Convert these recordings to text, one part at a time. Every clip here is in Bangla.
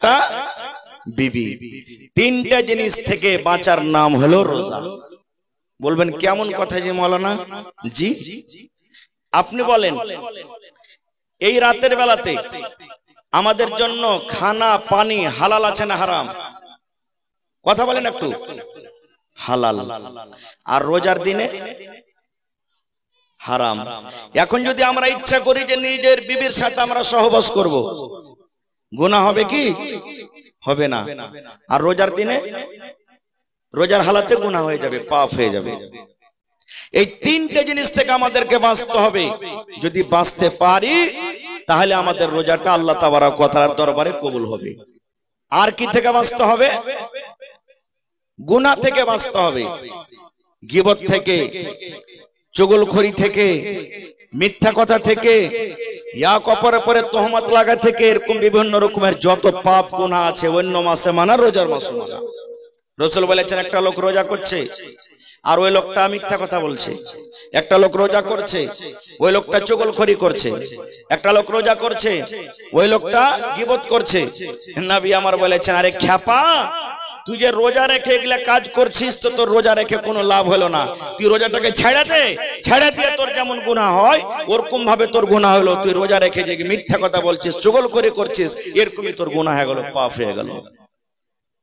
একটা বিবি। তিনটা জিনিস থেকে বাঁচার নাম হলো রোজা। বলবেন কেমন কথা যে মৌলানা? জি, আপনি বলেন এই রাতের বেলাতে আমাদের জন্য খানা পানি হালাল আছে না হারাম? কথা বলেন একটু। হালাল। আর রোজার দিনে হারাম। এখন যদি আমরা ইচ্ছা করি যে নিজের বিবির সাথে আমরা সহবাস করব, গুনাহ হবে কি? হবে না। আর রোজার দিনে রোজার হালাতে গুনাহ হয়ে যাবে, পাপ হয়ে যাবে। এই তিনটে জিনিস থেকে আমাদেরকে বাঁচতে হবে। যদি বাঁচতে পারি তাহলে আমাদের রোজাটা আল্লাহ তাবারক ওয়া তাআলার দরবারে কবুল হবে। আর কি থেকে বাঁচতে হবে? গুনাহ থেকে বাঁচতে হবে। গীবত থেকে, চুগলখড়ি থেকে, মিথ্যা কথা থেকে, এক অপরের পরে তহমত লাগা থেকে, এরকম বিভিন্ন রকমের যত পাপ গুনাহ আছে অন্য মাসে মানা, রোজার মাসে মানা। রাসূল বলেছেন একটা লোক রোজা করছে আর ওই লোকটা মিথ্যা কথা বলছে। একটা লোক রোজা করছে, ওই লোকটা চুগলখড়ি করছে। একটা লোক রোজা করছে, ওই লোকটা গীবত করছে। নবী আমার বলেছেন, আরে খ্যাপা, তুই যে রোজা রেখে এগুলা কাজ করছিস তো তোর রোজা রেখে কোনো লাভ হলো না। তুই রোজাটাকে ছেড়ে দে, ছেড়ে দিয়ে তোর যেমন গুনাহ হয় ওরকম ভাবে তোর গুনাহ হলো। তুই রোজা রেখে যে মিথ্যা কথা বলছিস, চুগলখড়ি করছিস, এরকমই তোর গুনাহ হয়ে গেল, পাপ হয়ে গেল।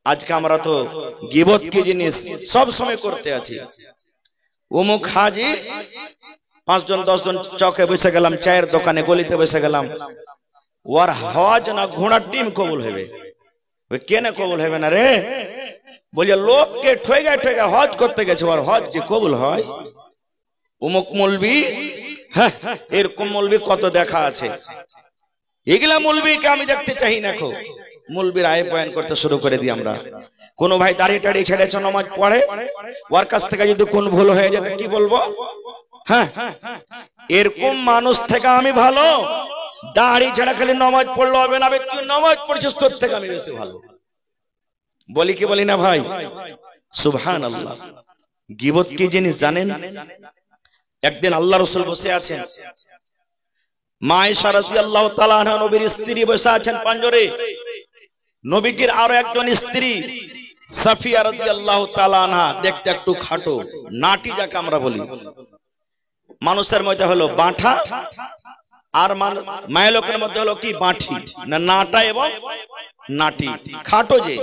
আজকে আমরা তো গীবত কি জিনিস সব সময় করতে আছি। অমুক হাজি 5 জন 10 জন চকে বসে গেলাম, চায়ের দোকানে গলিতে বসে গেলাম, ওর হজ না ঘোড়ার ডিম কবুল হবে? কেনে কবুল হবে না রে? বলে লোককে ঠেগা ঠেগা হজ করতে গেছে, ওর হজ যে কবুল হয়? অমুক মৌলবি, হ্যাঁ এরকম মৌলবি কত দেখা আছে। এগুলা মৌলবিকে আমি দেখতে চাই না। খো মৌলবীর আয় বয়ান করতে শুরু করে দিই আমরা। কোন ভাই দাঁড়িয়ে টাড়িয়ে ছেড়েছে, নামাজ পড়ে, ওর কাছ থেকে যদি কোন ভুল হয়ে যেত কি বলবো? হ্যাঁ, এরকম মানুষ থেকে আমি ভালো। দাড়ি ছেড়া খালি নামাজ পড়লে হবে না, তুই নামাজ পড়ছিস তোর থেকে আমি বেশি ভালো। বলি কি বলি না ভাই? সুবহানাল্লাহ। গীবত কি জিনিস জানেন? একদিন আল্লাহ রাসূল বসে আছেন, মা আয়েশা রাদিয়াল্লাহু তাআলা আনহা নবীর স্ত্রী বসে আছেন পাঞ্জরে। নবীজির আরো একজন স্ত্রী সাফিয়া রাদিয়াল্লাহু তাআলা আনহা, দেখতে একটু খাটো, নাটি যাকে আমরা বলি। মানুষের মধ্যে হলো বাঁঠা, আর মায়ের লোকের মধ্যে হলো কি বাঁঠি, না নাটা এবং নাটি। খাটো যে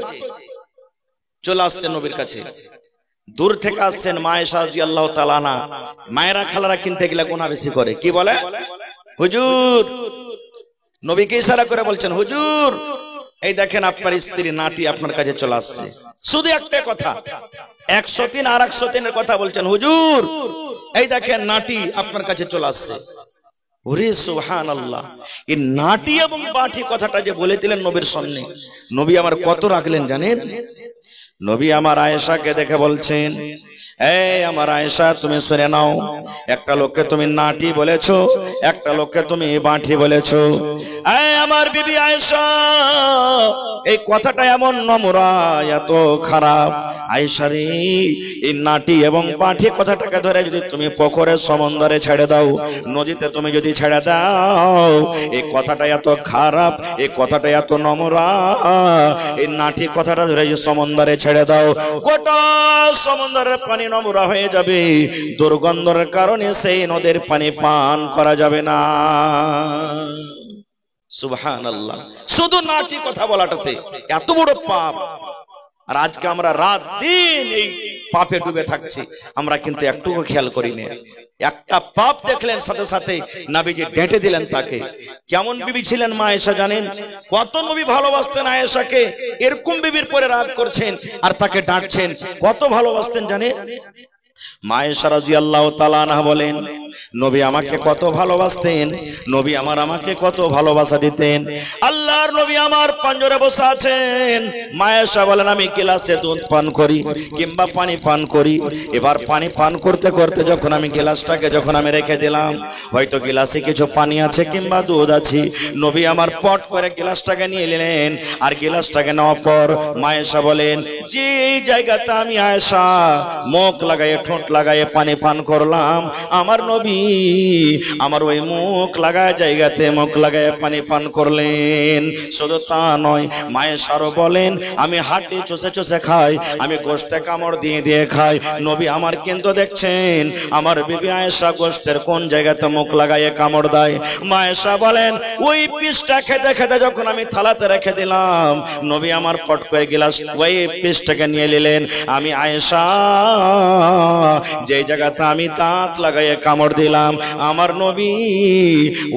চলে আসছে নবীর কাছে, দূর থেকে আসছেন মা আয়েশা রাদিয়াল্লাহু তাআলা আনহা। মায়েরা খালারা কিনতে গেলে গুনাহ বেশি করে, কি বলে? হুজুর, নবীকে ইশারা করে বলছেন, হুজুর এই দেখেন আপনার স্ত্রী নাটি আপনার কাছে চলে আসছে। শুধু একটা কথা, 103 আর 103 এর কথা বলছেন, হুজুর এই দেখেন নাটি আপনার কাছে চলে আসছে। ওরে সুবহানাল্লাহ, এই নাটি এবং বাটি কথাটা যে বলে দিলেন নবীর সামনে, নবী আমার কত রাখলেন জানেন? নবী আমার আয়েশাকে দেখে বলছেন, এই আমার আয়েশা তুমি শুনে নাও, একটা লোককে তুমি নাটি বলেছো, একটা লোককে তুমি বাঁঠি বলেছো। এই আমার বিবি আয়েশা, এই কথাটা এমন নোংরা, এত খারাপ। আয়েশা রে, এই নাটি এবং বাঁঠি কথাটাকে ধরে যদি তুমি পুকুরে সমুদ্রে ছেড়ে দাও, নদীতে তুমি যদি ছেড়ে দাও, এই কথাটা এত খারাপ, এই কথাটা এত নোংরা, এই নাটি কথাটা ধরে যে সমুদ্রে ছেড়ে দাও, গোটা সমুদ্রের পানি নোংরা হয়ে যাবে, দুর্গন্ধের কারণে সেই নদীর পানি পান করা যাবে না। সুবহানাল্লাহ। শুধু নাটি কথা বলাটাতে এত বড় পাপ। আর আজকে আমরা রাত দিন এই পাপে ডুবে থাকছি, আমরা কিন্তু একটুকু খেয়াল করি না। একটা পাপ দেখলেন সাথে সাথে নবীজি ডেঁটে দিলেন তাকে। কেমন বিবি ছিলেন মা আয়েশা জানেন? কত নবী ভালোবাসতেন আয়েশাকে, এরকম বিবির পরে রাগ করছেন আর তাকে ডাঁটছেন। কত ভালোবাসতেন জানেন? মা আয়েশা রাদিয়াল্লাহু তাআলা আনহা বলেন, নবী আমাকে কত ভালোবাসতেন, নবী আমাকে কত ভালোবাসা দিতেন। আল্লাহর নবী আমার পাঞ্জরে বসে আছেন, মা আয়েশা বলেন আমি গ্লাসে দুধ পান করি কিংবা পানি পান করি। এবার পানি পান করতে করতে যখন আমি গ্লাসটাকে যখন আমি রেখে দিলাম, হয়তো গ্লাসে কিছু পানি আছে কিংবা দুধ আছে, নবী আমার পট করে গ্লাসটাকে নিয়ে নিলেন। আর গ্লাসটাকে নেওয়ার পর মা আয়েশা বলেন, যে জায়গাতে আমি আয়েশা মুখ লাগাই ঠোঁট লাগায়ে পানি পান করলাম, আমার নবী আমার ওই মুখ লাগায় জায়গাতে মুখ লাগায় পানি পান করলেন। শুধু তা নয়, মায়েশারও বলেন আমি হাড্ডি চষে চষে খাই, আমি গোশতে কামড় দিয়ে দিয়ে খাই। নবী আমার কিন্তু দেখছেন আমার বিবি আয়েশা গোশতের কোন জায়গাতে মুখ লাগায়ে কামড় দেয়। মায়েশা বলেন ওই পিসটা খেতে খেতে যখন আমি থালাতে রেখে দিলাম, নবী আমার পট করে গিলাস ওই পিসটাকে নিয়ে নিলেন। আমি আয়েশা যে জায়গাতে আমি দাঁত লাগায়ে কামড় দিলাম, আমার নবী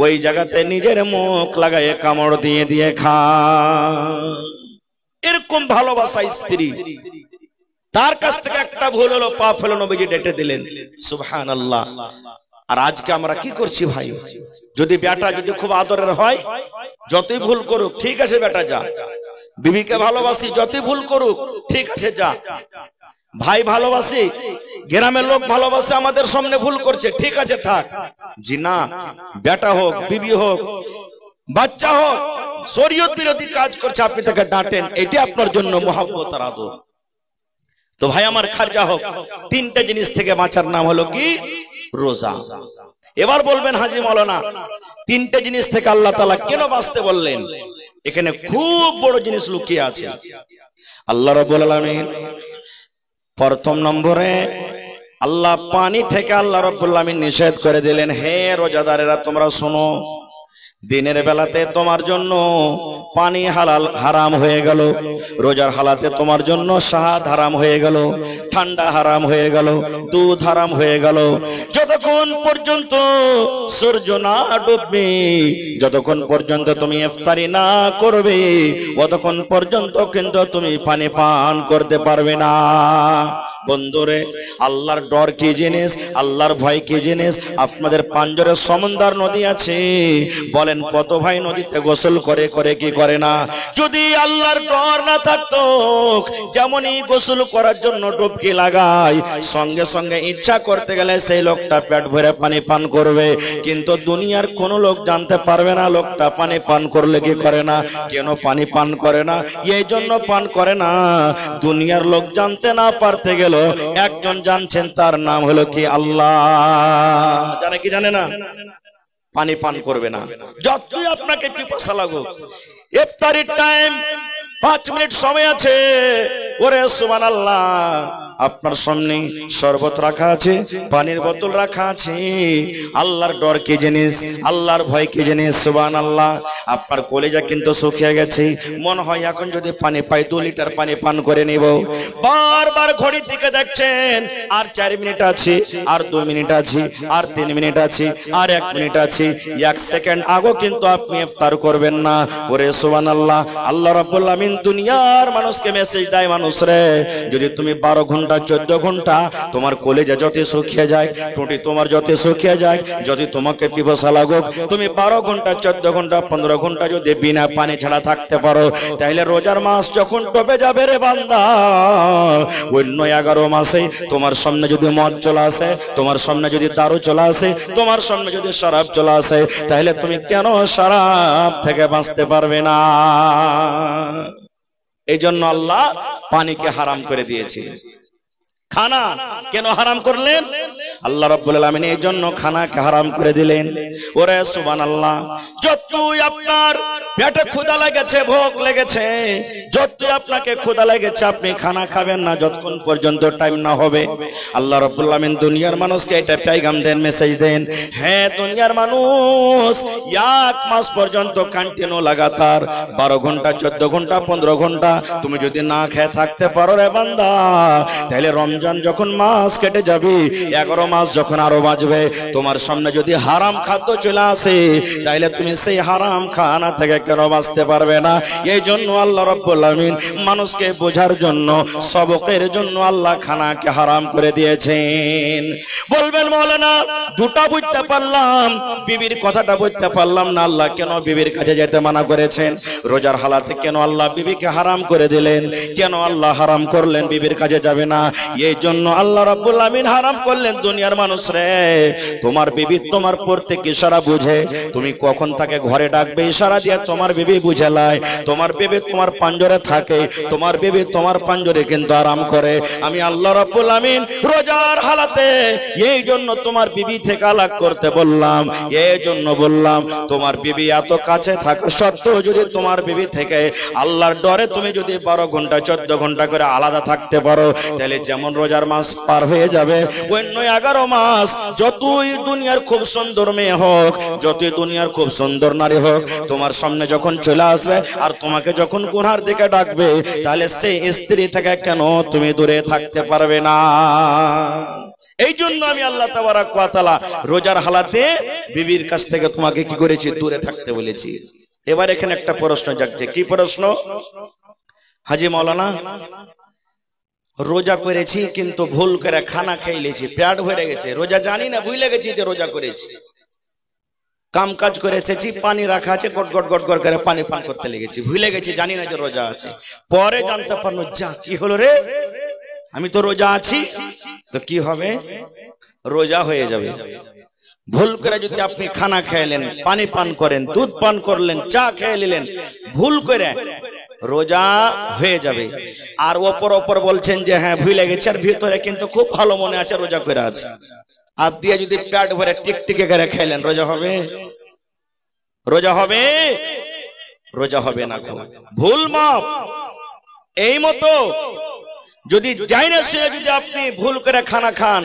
ওই জায়গাতে নিজের মুখ লাগায়ে কামড় দিয়ে দিয়ে খা। এরকম ভালোবাসা স্ত্রী, তার কাছ থেকে একটা ভুল হলো, পাপ হলো, নবীজি ডেটে দিলেন। সুবহানাল্লাহ। আর আজকে আমরা কি করছি ভাই, যদি বেটা যদি খুব আদরের হয়, যতই ভুল করুক ঠিক আছে বেটা যা, বিবিকে ভালোবাসি যতই ভুল করুক ঠিক আছে যা, ভাই ভালোবাসি, গ্রামের লোক ভালোবাসে, আমাদের সামনে ভুল করছে ঠিক আছে থাক। জি না, বেটা হোক বিবি হোক বাচ্চা হোক, শরীয়ত বিরোধী কাজ করছে আপনি তাকে ডাঁটেন, এটি আপনার জন্য মহব্বত আর আদর। তো ভাই আমার খারজা হোক, তিনটা জিনিস থেকে বাঁচার নাম হলো কি? রোজা। এবার বলবেন হাজী মাওলানা তিনটা জিনিস থেকে আল্লাহ তাআলা কেন বাঁচতে বললেন? এখানে খুব বড় জিনিস লুকিয়ে আছে। আল্লাহ রাব্বুল আলামিন প্রথম নম্বরে আল্লাহ পানি থেকে আল্লাহ রাব্বুল আলামিন নিষেধ করে দিলেন, হে রোজাদারেরা তোমরা শোনো, দিনের বেলাতে তোমার জন্য পানি হালাল হারাম হয়ে গেল, রোজার হালাতে তোমার জন্য শাহাদ হারাম হয়ে গেল, ঠান্ডা হারাম হয়ে গেল, দুধ হারাম হয়ে গেল। যতক্ষণ পর্যন্ত সূর্য না ডুববে, যতক্ষণ পর্যন্ত তুমি ইফতারি না করবে, ততক্ষণ পর্যন্ত কিন্তু তুমি পানি পান করতে পারবে না। বন্ধুরে, আল্লাহর ডর কি জিনিস, আল্লাহর ভয় কি জিনিস? আপনাদের পাঞ্জরে সমুদ্র নদী আছে, বলেন কত ভাই নদীতে গোসল করে করে কি করে না? যদি আল্লাহর ডর না থাকতো, যেমনই গোসল করার জন্য ডুবকি লাগায়, সঙ্গে সঙ্গে ইচ্ছা করতে গেলে সেই লোকটা পেট ভরে পানি পান করবে, কিন্তু দুনিয়ার কোন লোক জানতে পারবে না লোকটা পানি পান করলে কি করে না। কেন পানি পান করে না? এই জন্য পান করে না, দুনিয়ার লোক জানতে না পারতে গেল একজন জানছেন, তার নাম হলো কি? আল্লাহ। জানে কি জানে না? পানি পান করবে না। যতই আপনাকে পিপাসা লাগুক, ইফতারির টাইম 5 মিনিট সময় আছে, ওরে সুবহানাল্লাহ, আপনার সামনে শরবত রাখা আছে, পানির বোতল রাখা আছে। আল্লাহর ডর কি জিনিস, আল্লাহর ভয় কি জিনিস? সুবহানাল্লাহ। আপনার কলিজা কিন্তু শুকিয়ে গেছে, মনে হয় এখন যদি পানি পাই 2 লিটার পানি পান করে নিব। বারবার ঘড়ির দিকে দেখছেন, আর 4 মিনিট আছে, আর 2 মিনিট আছে, আর 3 মিনিট আছে, আর 1 মিনিট আছে, 1 সেকেন্ড আগেও কিন্তু আপনি ইফতার করবেন না। ওরে সুবহানাল্লাহ। আল্লাহ রাব্বুল আলামিন দুনিয়ার মানুষকে মেসেজ দেয়, মানুষ রে, যদি তুমি 12 ঘন্টা 14 ঘন্টা তোমার কলেজে যত শুকিয়ে যায়, টুটি তোমার যত শুকিয়ে যায়, যদি তোমাকে পিপাসা লাগুক, তুমি 12 ঘন্টা 14 ঘন্টা 15 ঘন্টা যদি বিনা পানি ছাড়া থাকতে পারো, তাহলে রোজার মাস যখন ডুবে যাবে রে বান্দা, অন্য 11 মাসে তোমার সামনে যদি মদ চলে আসে, তোমার সামনে যদি দারু চলে আসে, তোমার সামনে যদি শরাব চলে আসে, তাহলে তুমি কেন শরাব থেকে বাঁচতে পারবে না? এই জন্য আল্লাহ পানিকে হারাম করে দিয়েছে। খানা কেন হারাম করলেন? আল্লাহ রাব্বুল আলামিন এই জন্য খানাকে হারাম করে দিলেন। ওরে সুবহানাল্লাহ। যতই আপনার পেটে ক্ষুধা লেগেছে, ভোগ লেগেছে, যতই আপনাকে ক্ষুধা লেগেছে, আপনি খানা খাবেন না যতক্ষণ পর্যন্ত টাইম না হবে। আল্লাহ রাব্বুল আলামিন দুনিয়ার মানুষকে এটা পেগাম দেন, মেসেজ দেন, হ্যাঁ দুনিয়ার মানুষ 1 মাস পর্যন্ত কন্টিনিউ লাগাতার 12 ঘন্টা 14 ঘন্টা 15 ঘন্টা তুমি যদি না খেয়ে থাকতে পারো রে বান্দা, তাহলে রমজান যখন মাস কেটে যাবে, 11 মাস যখন আরো বাঁচবে, তোমার সামনে যদি হারাম খাদ্য চলে আসে, তাহলে তুমি সেই হারাম খানা থেকে কেন বাঁচতে পারবে না? এই জন্য আল্লাহ রাব্বুল আলামিন মানুষকে বোঝার জন্য, সবকের জন্য আল্লাহ খানাকে হারাম করে দিয়েছেন। বলবেন মাওলানা দুটা বুঝতে পারলাম, বিবির কথাটা বুঝতে পারলাম না, আল্লাহ কেন বিবির কাছে যেতে মানা করেছেন? রোজার হালাতে কেন আল্লাহ বিবিকে হারাম করে দিলেন? কেন আল্লাহ হারাম করলেন বিবির কাছে যাবে না? এই জন্য আল্লাহ রাব্বুল আলামিন হারাম করলেন দুনিয়া দুনিয়ার মানুষ রে, তোমার বিবি তোমার প্রত্যেক ইশারা বুঝে, তুমি কখন তাকে ঘরে ডাকবে ইশারা দিয়ে তোমার বিবি বুঝে লাই। তোমার বিবি তোমার পাঞ্জরে থাকে, তোমার বিবি তোমার পাঞ্জরে কিন্তু আরাম করে। আমি আল্লাহ রাব্বুল আমিন রোজার হালাতে এই জন্য তোমার বিবি থেকে আলাদা করতে বললাম, এই জন্য বললাম তোমার বিবি এত কাছে থাকা সত্ত্বেও যদি তোমার বিবি থেকে আল্লাহর ডরে তুমি যদি 12 ঘন্টা 14 ঘন্টা করে আলাদা থাকতে পারো, তাহলে যেমন রোজার মাস পার হয়ে যাবে, অন্য 11 মাস যতই দুনিয়ার খুব সুন্দর মেয়ে হোক, যতই দুনিয়ার খুব সুন্দর নারী হোক, তোমার সামনে যখন চলে আসবে আর তোমাকে যখন গুনার দিকে ডাকবে, তাহলে সেই স্ত্রী থেকে কেন তুমি দূরে থাকতে পারবে না? এই জন্য আমি আল্লাহ তাবারাক ওয়া তাআলা রোজার হালাতে বিবির কাছ থেকে তোমাকে কি করেছি? দূরে থাকতে বলেছি। এবার এখানে একটা প্রশ্ন জাগছে। কি প্রশ্ন? হাজী মাওলানা, রোজা করেছি কিন্তু ভুল করে খানা খেয়ে নিয়েছি, পেট ভরে গেছে, রোজা জানি না, ভুলে গেছি যে রোজা করেছি, কাম কাজ করেছি, পানি রাখা আছে, গট গট গট গট করে পানি পান করতে লেগেছি, ভুলে গেছি, জানি না যে রোজা আছে। পরে জানতে পারলো, যা কি হলো রে, আমি তো রোজা আছি। তো কি হবে? রোজা হয়ে যাবে। ভুল করে যদি আপনি খানা খেলেন, পানি পান করেন, দুধ পান করলেন, চা খেয়ে নিলেন, ভুল করে রোজা হয়ে যাবে। আর অপর অপর বলছেন যে হ্যাঁ ভুলে গেছে, আর ভিতরে কিন্তু খুব ভালো মনে আছে রোজা করে আছে। আর দিয়ে যদি পেট ভরে টিকটিকে করে খেলেন, রোজা হবে? রোজা হবে? রোজা হবে না। ভুল মাপ। এই মতো যদি যাই না শুয়ে যদি আপনি ভুল করে খানা খান,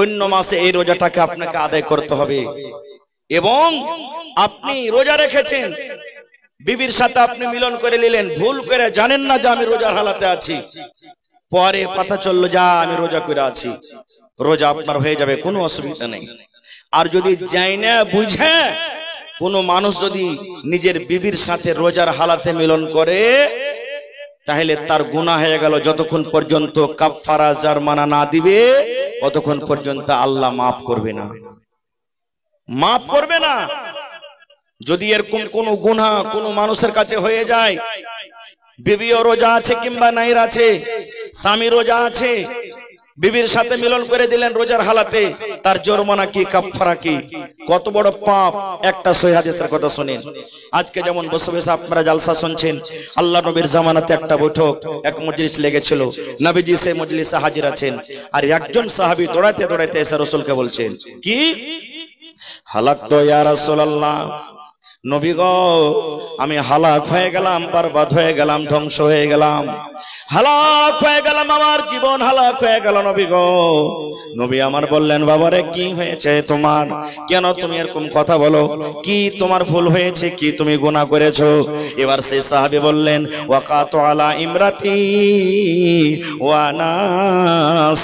অন্য মাসে এই রোজাটাকে আপনাকে আদায় করতে হবে। এবং আপনি রোজা রেখেছেন, বিবির সাথে আপনি মিলন করে নিলেন, ভুল করে, জানেন না যে আমি রোজার হালাতে আছি, পরে পাতা চললো যা আমি রোজা করে আছি, রোজা আপনার হয়ে যাবে, কোনো অসুবিধা নেই। আর যদি যাই না বুঝে কোনো মানুষ যদি নিজের বিবির সাথে রোজার হালাতে মিলন করে, তাহলে তার গুনাহ হয়ে গেল। যতক্ষণ পর্যন্ত কাফারা জারমানা না দিবে ততক্ষণ পর্যন্ত আল্লাহ মাফ করবে না, মাফ করবে না। যদি এরকম কোন গুনাহ কোন মানুষের কাছে হয়ে যায়, বিবিও রোজা আছে কিংবা নাইর আছে, স্বামী রোজা আছে, বিবির সাথে মিলন করে দিলেন রোজার হালাতে, তার জরিমানা কি, কাফারা কি, কত বড় পাপ। একটা সহিহ হাদিসের কথা শুনেন। আজকে যেমন বসে বসে আপনারা জালসা শুনছেন, আল্লাহ নবীর জামানাতে একটা বৈঠক, এক মজলিস লেগেছিল, নবীজি সেই মজলিসে হাজির আছেন, আর একজন সাহাবী দৌড়াতে দৌড়াতে এসে রাসূলকে বলছেন, কি হালাক তো ইয়া রাসূলুল্লাহ, নবী গো আমি হালাক হয়ে গেলাম, বরবাদ হয়ে গেলাম, ধ্বংস হয়ে গেলাম, হালাক হয়ে গেলাম, আমার জীবন হালাক হয়ে গেল নবী গো। নবী আমার বললেন, বাবারে কি হয়েছে তোমার, কেন তুমি এরকম কথা বলো, কি তোমার ভুল হয়েছে, কি তুমি গুনাহ করেছো? এবার সেই সাহাবী বললেন, ওয়াকাতু আলা ইমরাতি ওয়া নাস